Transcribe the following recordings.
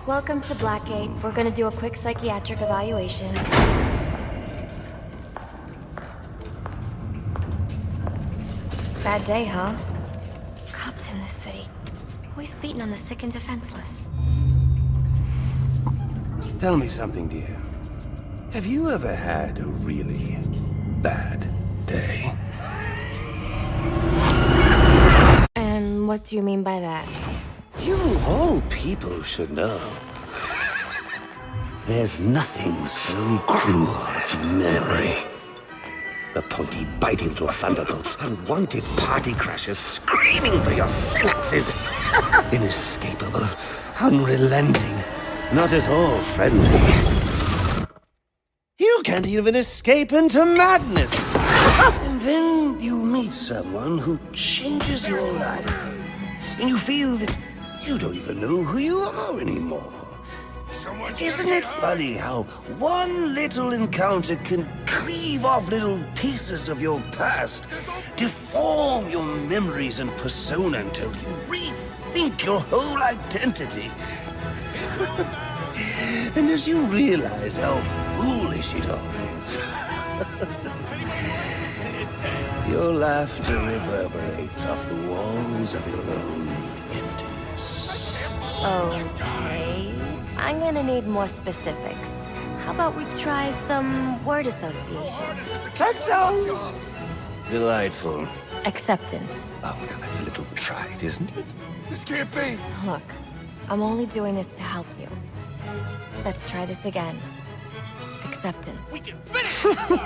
Welcome to Blackgate. We're gonna do a quick psychiatric evaluation. Bad day, huh? Cops in this city. Always beating on the sick and defenseless. Tell me something, dear. Have you ever had a really bad day? And what do you mean by that? You of all people should know. There's nothing so cruel as memory. The pointy, bitey little thunderbolts, unwanted party crashers screaming through your synapses. Inescapable, unrelenting, not at all friendly. You can't even escape into madness. And then you meet someone who changes your life. And you feel that you don't even know who you are anymore. Isn't it funny how one little encounter can cleave off little pieces of your past, deform your memories and persona until you rethink your whole identity? And as you realize how foolish it all is, your laughter reverberates off the walls of your own emptiness. Okay. I'm gonna need more specifics. How about we try some word association? That sounds delightful. Acceptance. Oh, now that's a little trite, isn't it? This can't be. Look, I'm only doing this to help you. Let's try this again. Acceptance. We can finish this.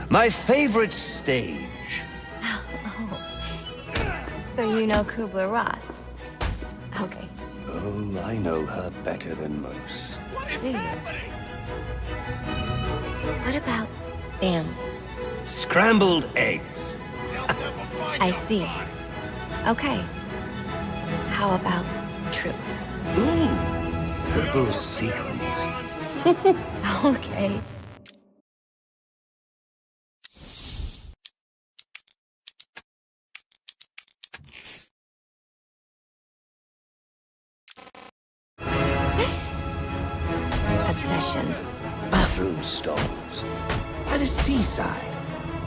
My favorite stage. So you know Kubler-Ross? Okay. Oh, I know her better than most. Do you? What about family? Scrambled eggs. I see. Okay. How about truth? Ooh, purple sequins. Okay. Obsession. Bathroom stalls. By the seaside.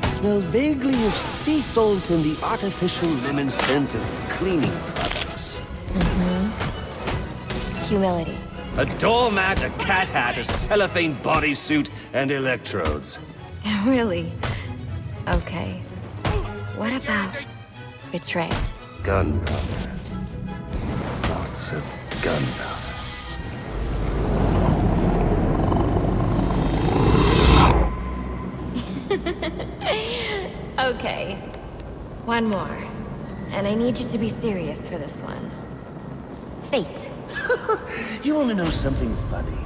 Smell vaguely of sea salt and the artificial lemon scent of cleaning products. Humility. A doormat, a cat hat, a cellophane bodysuit, and electrodes. Really? Okay. What about betrayal? Gunpowder. Lots of gunpowder. Okay. One more. And I need you to be serious for this one. Fate. You want to know something funny?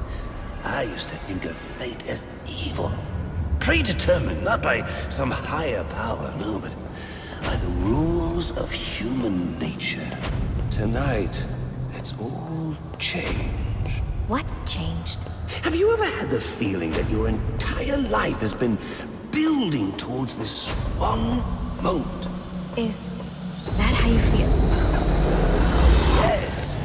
I used to think of fate as evil. Predetermined, not by some higher power, no, but by the rules of human nature. Tonight, it's all changed. What's changed? Have you ever had the feeling that your entire life has been building towards this one moment? Is that how you feel? Yes.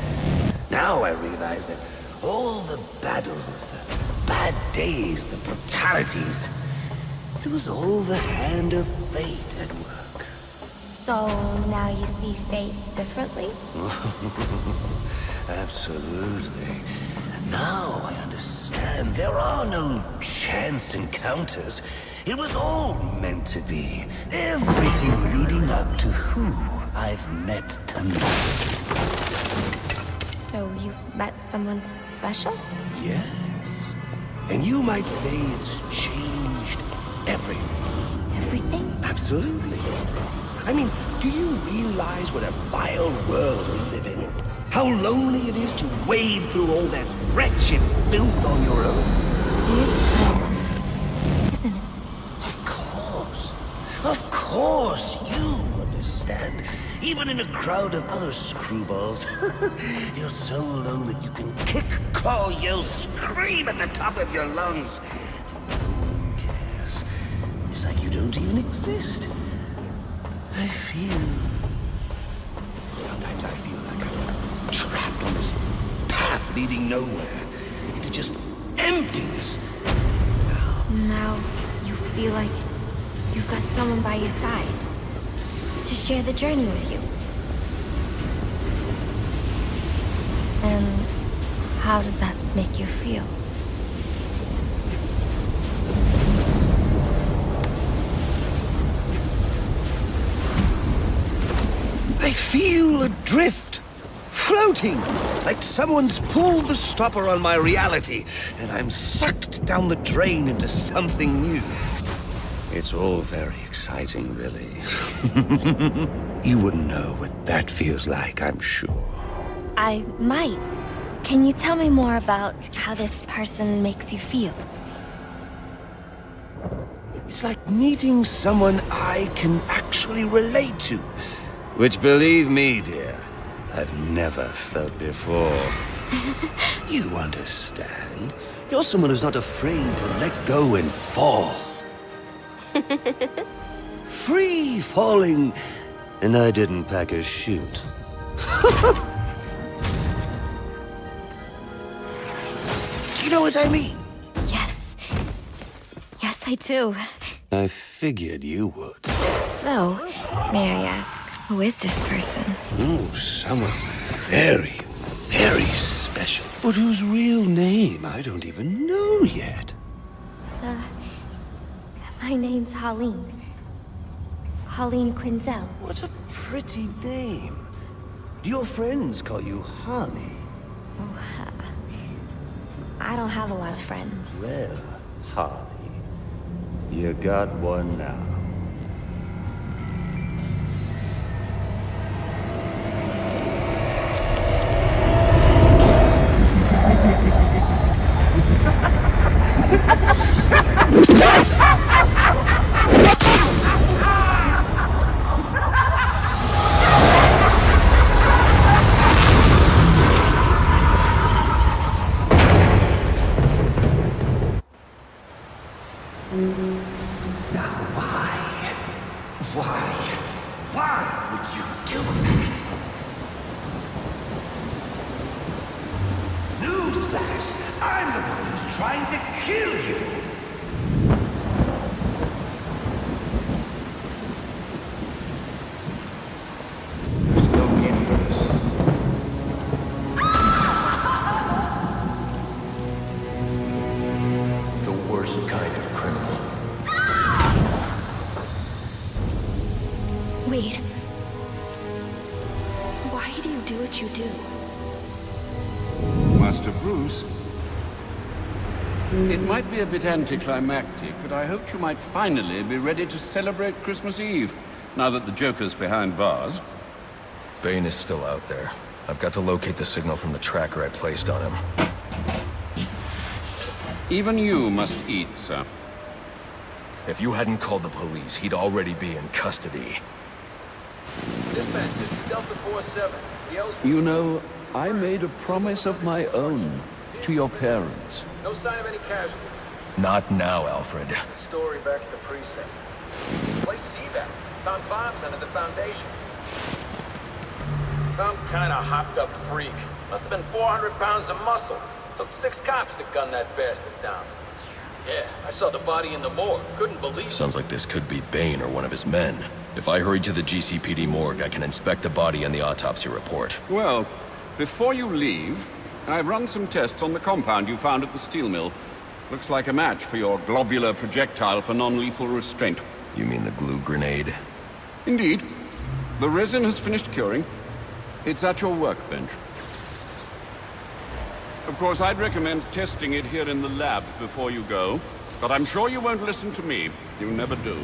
Now I realize that all the battles, the bad days, the brutalities, it was all the hand of fate at work. So now you see fate differently? Absolutely. Now I understand. There are no chance encounters. It was all meant to be. Everything leading up to who I've met tonight. So you've met someone special? Yes. And you might say it's changed everything. Everything? Absolutely. I mean, do you realize what a vile world we live in? How lonely it is to wade through all that wretched filth on your own? It is kind of lonely, isn't it? Of course. Of course, you understand. Even in a crowd of other screwballs, you're so alone that you can kick, claw, yell, scream at the top of your lungs. No one cares. It's like you don't even exist. I feel... Sometimes I feel like I'm trapped on this path leading nowhere, into just emptiness. Now you feel like you've got someone by your side to share the journey with you. And how does that make you feel? I feel adrift, floating, like someone's pulled the stopper on my reality, and I'm sucked down the drain into something new. It's all very exciting, really. You wouldn't know what that feels like, I'm sure. I might. Can you tell me more about how this person makes you feel? It's like meeting someone I can actually relate to. Which, believe me, dear, I've never felt before. You understand. You're someone who's not afraid to let go and fall. Free falling, and I didn't pack a chute. Do you know what I mean? Yes. Yes, I do. I figured you would. So, may I ask, who is this person? Oh, someone very, very special. But whose real name I don't even know yet. My name's Harleen. Harleen Quinzel. What a pretty name. Do your friends call you Honey? I don't have a lot of friends. Well, Honey, you got one now. Why would you do that? Newsflash! I'm the one who's trying to kill you! There's no need for this. The worst kind of criminal. Wait. Why do you do what you do? Master Bruce, it might be a bit anticlimactic, but I hoped you might finally be ready to celebrate Christmas Eve, now that the Joker's behind bars. Bane is still out there. I've got to locate the signal from the tracker I placed on him. Even you must eat, sir. If you hadn't called the police, he'd already be in custody. Dispatch, this is Delta 47. You know, I made a promise of my own to your parents. No sign of any casualties. Not now, Alfred. Story back at the precinct. Place see that. Found bombs under the foundation. Some kind of hopped-up freak. Must have been 400 pounds of muscle. Took 6 cops to gun that bastard down. Yeah, I saw the body in the morgue. Couldn't believe it. Sounds like this could be Bane or one of his men. If I hurry to the GCPD morgue, I can inspect the body and the autopsy report. Well, before you leave, I've run some tests on the compound you found at the steel mill. Looks like a match for your globular projectile for non-lethal restraint. You mean the glue grenade? Indeed. The resin has finished curing. It's at your workbench. Of course, I'd recommend testing it here in the lab before you go, but I'm sure you won't listen to me. You never do.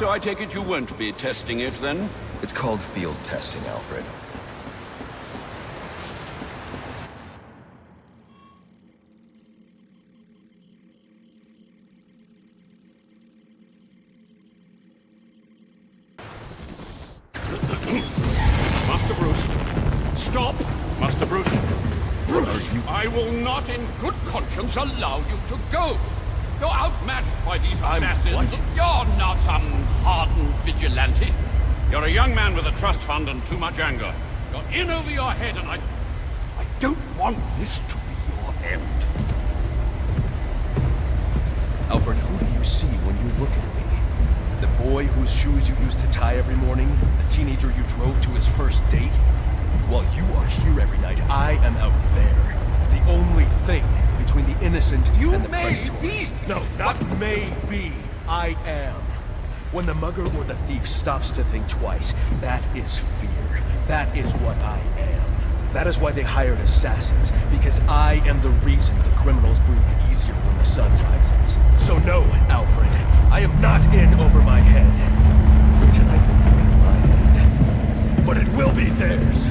So I take it you won't be testing it, then? It's called field testing, Alfred. Master Bruce. Stop! Master Bruce. Bruce, I will not in good conscience allow you to go. You're outmatched by these assassins. What? You're not some hardened vigilante. You're a young man with a trust fund and too much anger. You're in over your head, and I don't want this to be your end. Alfred, who do you see when you look at me? The boy whose shoes you used to tie every morning? The teenager you drove to his first date? While you are here every night, I am out there. The only thing between the innocent and the predator. Be. No, not maybe. I am. When the mugger or the thief stops to think twice, that is fear. That is what I am. That is why they hired assassins, because I am the reason the criminals breathe easier when the sun rises. So no, Alfred, I am not in over my head. Tonight will not be my end, but it will be theirs.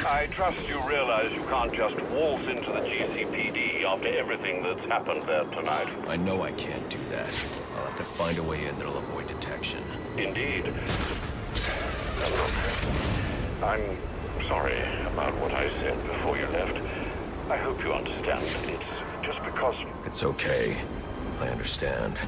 I trust you realize you can't just waltz into the GCPD after everything that's happened there tonight. I know I can't do that. I'll have to find a way in that'll avoid detection. Indeed. I'm sorry about what I said before you left. I hope you understand. It's just because... It's okay. I understand.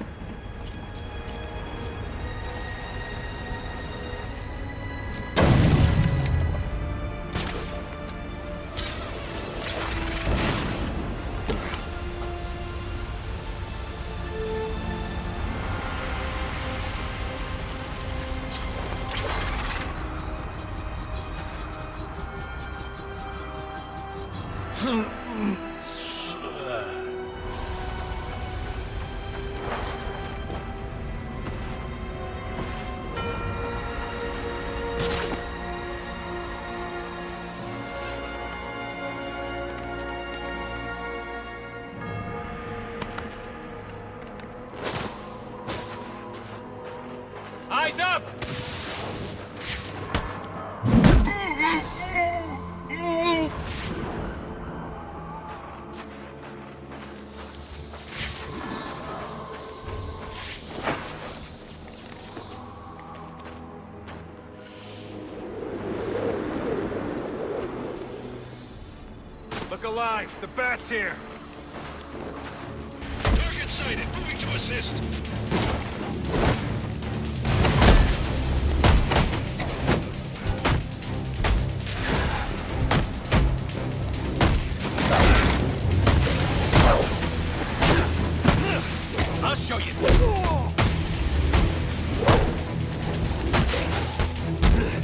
Eyes up! Look alive! The bat's here! Target sighted. Moving to assist. I'll show you something.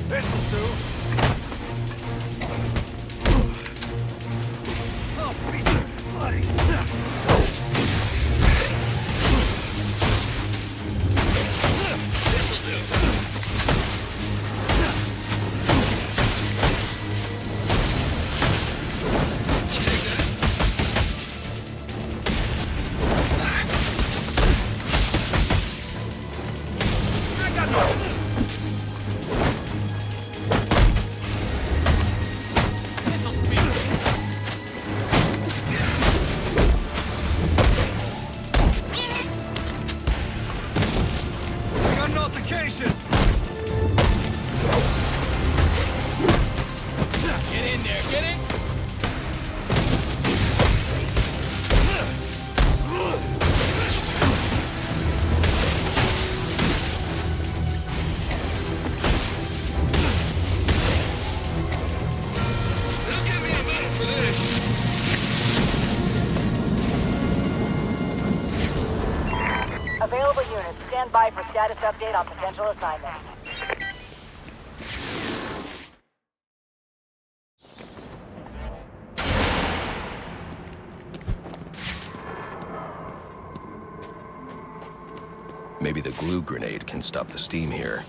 This'll do! I'll beat you bloody! This'll do. I'll take that. This'll speak. We got an altercation! Get in there, get in! They'll give me a medal for this. Available units, stand by for status update on potential assignment. Maybe the glue grenade can stop the steam here.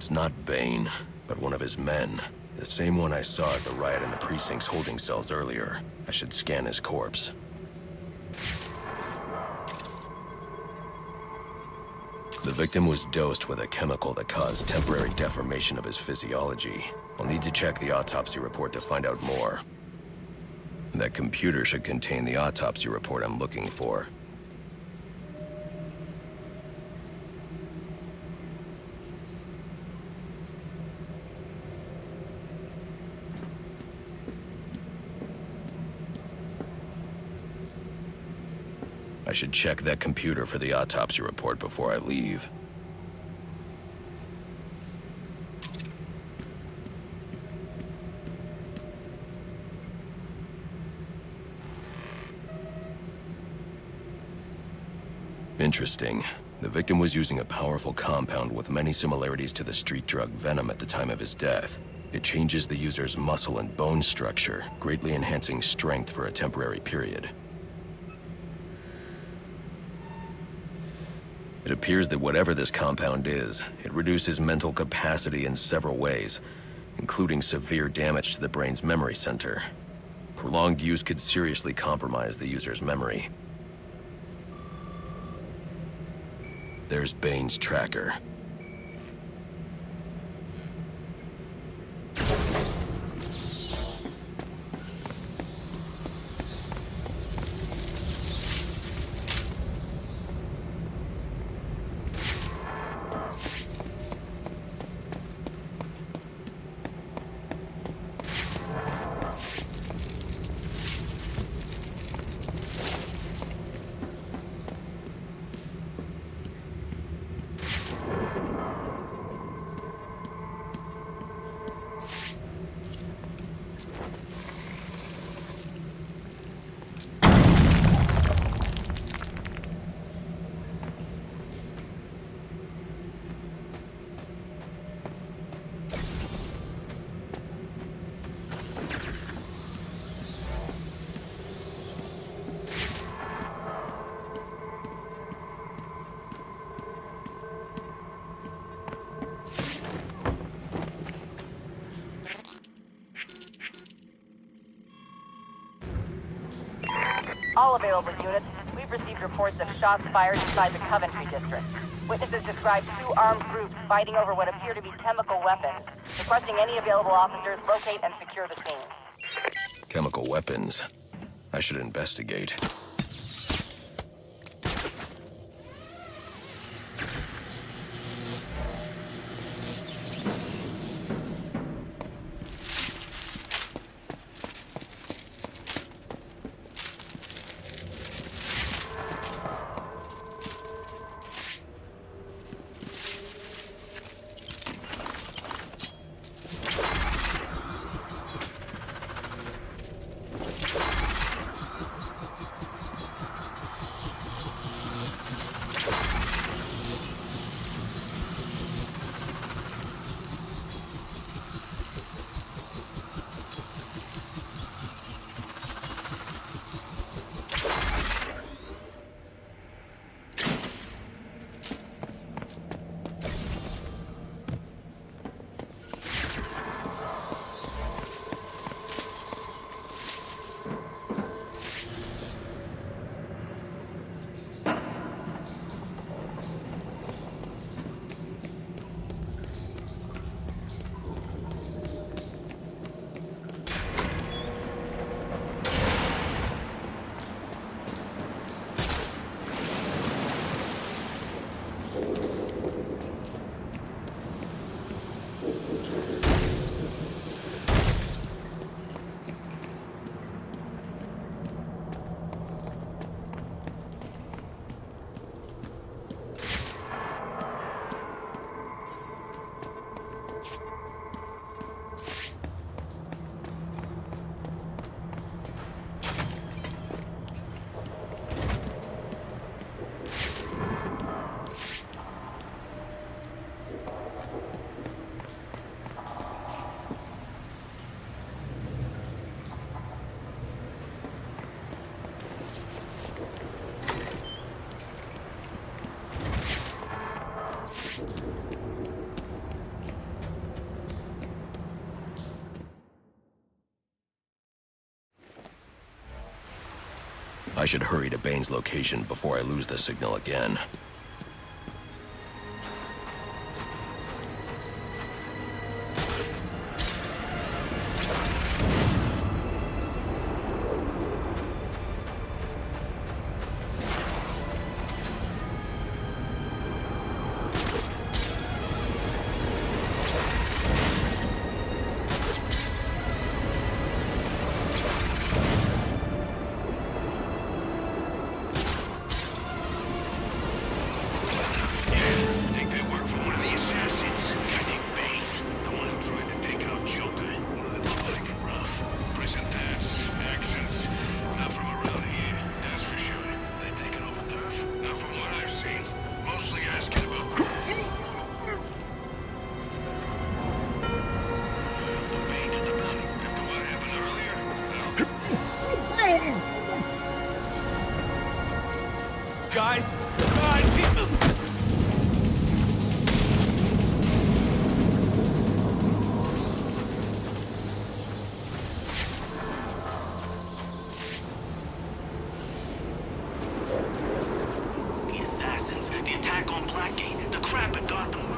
It's not Bane, but one of his men. The same one I saw at the riot in the precinct's holding cells earlier. I should scan his corpse. The victim was dosed with a chemical that caused temporary deformation of his physiology. I'll need to check the autopsy report to find out more. That computer should contain the autopsy report I'm looking for. I should check that computer for the autopsy report before I leave. Interesting. The victim was using a powerful compound with many similarities to the street drug Venom at the time of his death. It changes the user's muscle and bone structure, greatly enhancing strength for a temporary period. It appears that whatever this compound is, it reduces mental capacity in several ways, including severe damage to the brain's memory center. Prolonged use could seriously compromise the user's memory. There's Bane's tracker. All available units, we've received reports of shots fired inside the Coventry district. Witnesses describe two armed groups fighting over what appear to be chemical weapons. Requesting any available officers locate and secure the scene. Chemical weapons. I should investigate. I should hurry to Bane's location before I lose the signal again. Guys! The assassins, the attack on Blackgate, the crap at Gotham.